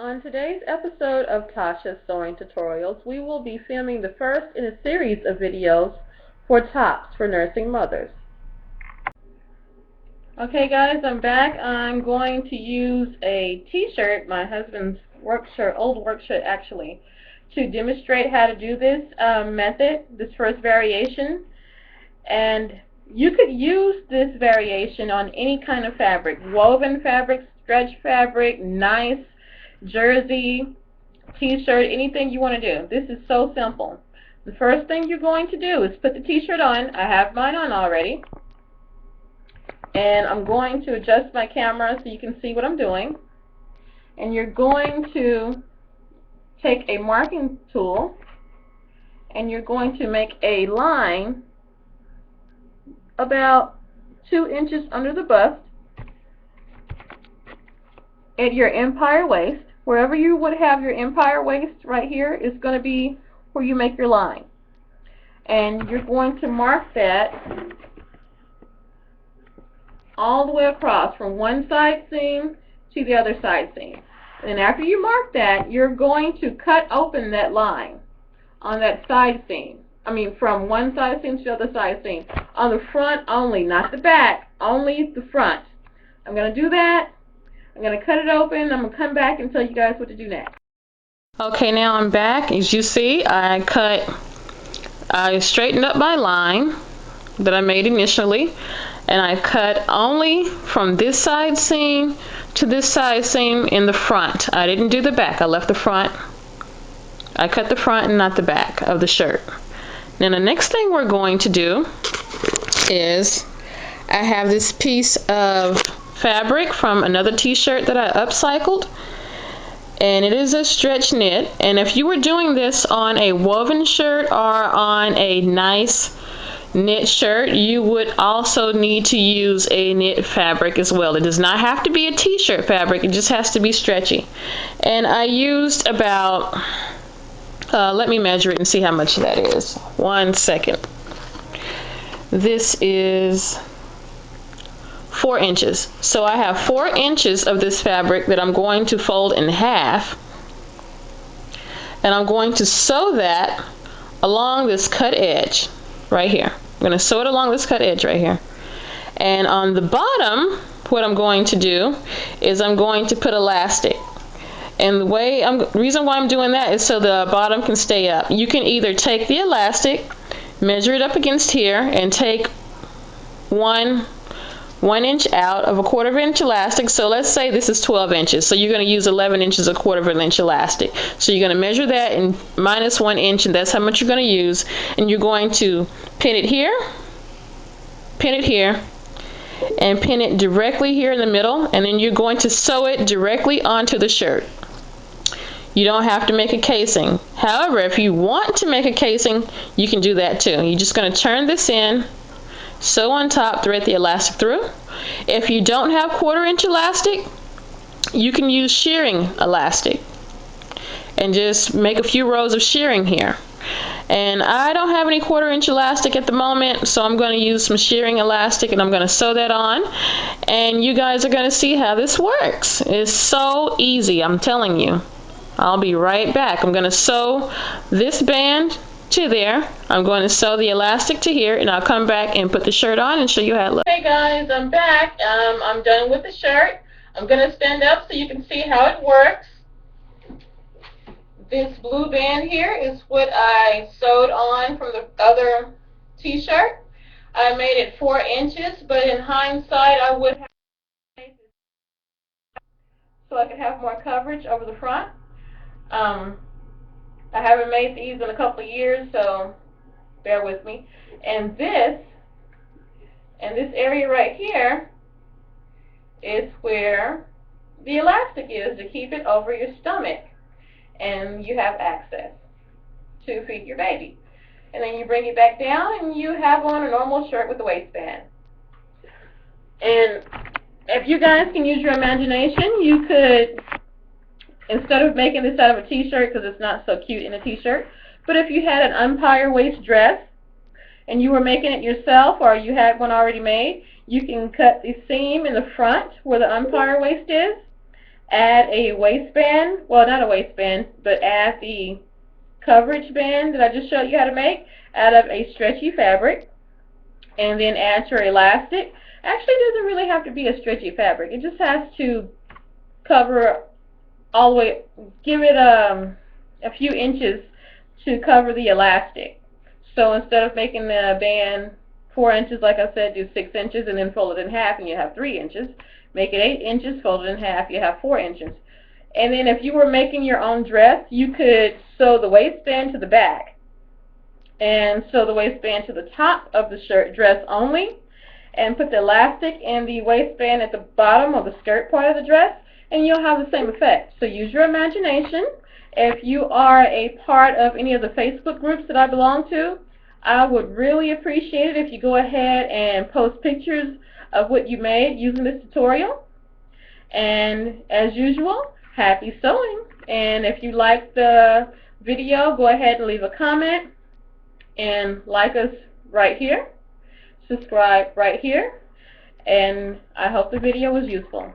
On today's episode of Tasha's Sewing Tutorials, we will be filming the first in a series of videos for tops for nursing mothers. Okay guys, I'm back. I'm going to use a t-shirt, my husband's work shirt, old work shirt actually, to demonstrate how to do this method, this first variation. And you could use this variation on any kind of fabric, woven fabric, stretch fabric, nice jersey, t-shirt, anything you want to do. This is so simple. The first thing you're going to do is put the t-shirt on. I have mine on already. And I'm going to adjust my camera so you can see what I'm doing. And you're going to take a marking tool and you're going to make a line about 2 inches under the bust at your empire waist. Wherever you would have your empire waist right here is going to be where you make your line. And you're going to mark that all the way across from one side seam to the other side seam. And after you mark that, you're going to cut open that line on that side seam. I mean, from one side seam to the other side seam. On the front only, not the back, only the front. I'm going to do that. I'm going to cut it open. I'm going to come back and tell you guys what to do next. Okay, now I'm back. As you see, I straightened up my line that I made initially, and I cut only from this side seam to this side seam in the front. I didn't do the back. I left the front. I cut the front and not the back of the shirt. Now the next thing we're going to do is I have this piece of fabric from another t-shirt that I upcycled, and it is a stretch knit. And if you were doing this on a woven shirt or on a nice knit shirt, you would also need to use a knit fabric as well. It does not have to be a t-shirt fabric, it just has to be stretchy. And I used about let me measure it and see how much that is. 1 second. This is 4 inches. So I have 4 inches of this fabric that I'm going to fold in half, and I'm going to sew that along this cut edge right here. I'm going to sew it along this cut edge right here. And on the bottom, what I'm going to do is I'm going to put elastic. And the reason why I'm doing that is so the bottom can stay up. You can either take the elastic, measure it up against here, and take one inch out of a 1/4 inch elastic. So let's say this is 12 inches. So you're going to use 11 inches, a 1/4 inch elastic. So you're going to measure that and minus 1 inch, and that's how much you're going to use. And you're going to pin it here, and pin it directly here in the middle. And then you're going to sew it directly onto the shirt. You don't have to make a casing. However, if you want to make a casing, you can do that too. You're just going to turn this in, sew on top, thread the elastic through. If you don't have 1/4 inch elastic, you can use shearing elastic and just make a few rows of shearing here. And I don't have any 1/4 inch elastic at the moment, so I'm going to use some shearing elastic, and I'm going to sew that on. And you guys are going to see how this works. It's so easy, I'm telling you. I'll be right back. I'm going to sew this band to there. I'm going to sew the elastic to here, and I'll come back and put the shirt on and show you how it looks. Hey guys, I'm back. I'm done with the shirt. I'm going to stand up so you can see how it works. This blue band here is what I sewed on from the other t-shirt. I made it 4 inches, but in hindsight I would have made this so I could have more coverage over the front. I haven't made these in a couple of years, so bear with me. And this area right here is where the elastic is to keep it over your stomach, and you have access to feed your baby. And then you bring it back down and you have on a normal shirt with a waistband. And if you guys can use your imagination, you could, instead of making this out of a t-shirt, because it's not so cute in a t-shirt, but if you had an empire waist dress and you were making it yourself, or you had one already made, you can cut the seam in the front where the empire waist is, add a waistband, well, not a waistband, but add the coverage band that I just showed you how to make out of a stretchy fabric, and then add your elastic. Actually, it doesn't really have to be a stretchy fabric. It just has to cover all the way, give it a few inches to cover the elastic. So instead of making the band 4 inches, like I said, do 6 inches and then fold it in half and you have 3 inches. Make it 8 inches, fold it in half, you have 4 inches. And then if you were making your own dress, you could sew the waistband to the back and sew the waistband to the top of the shirt dress only, and put the elastic and the waistband at the bottom of the skirt part of the dress, and you'll have the same effect. So use your imagination. If you are a part of any of the Facebook groups that I belong to, I would really appreciate it if you go ahead and post pictures of what you made using this tutorial. And as usual, happy sewing. And if you like the video, go ahead and leave a comment and like us right here. Subscribe right here. And I hope the video was useful.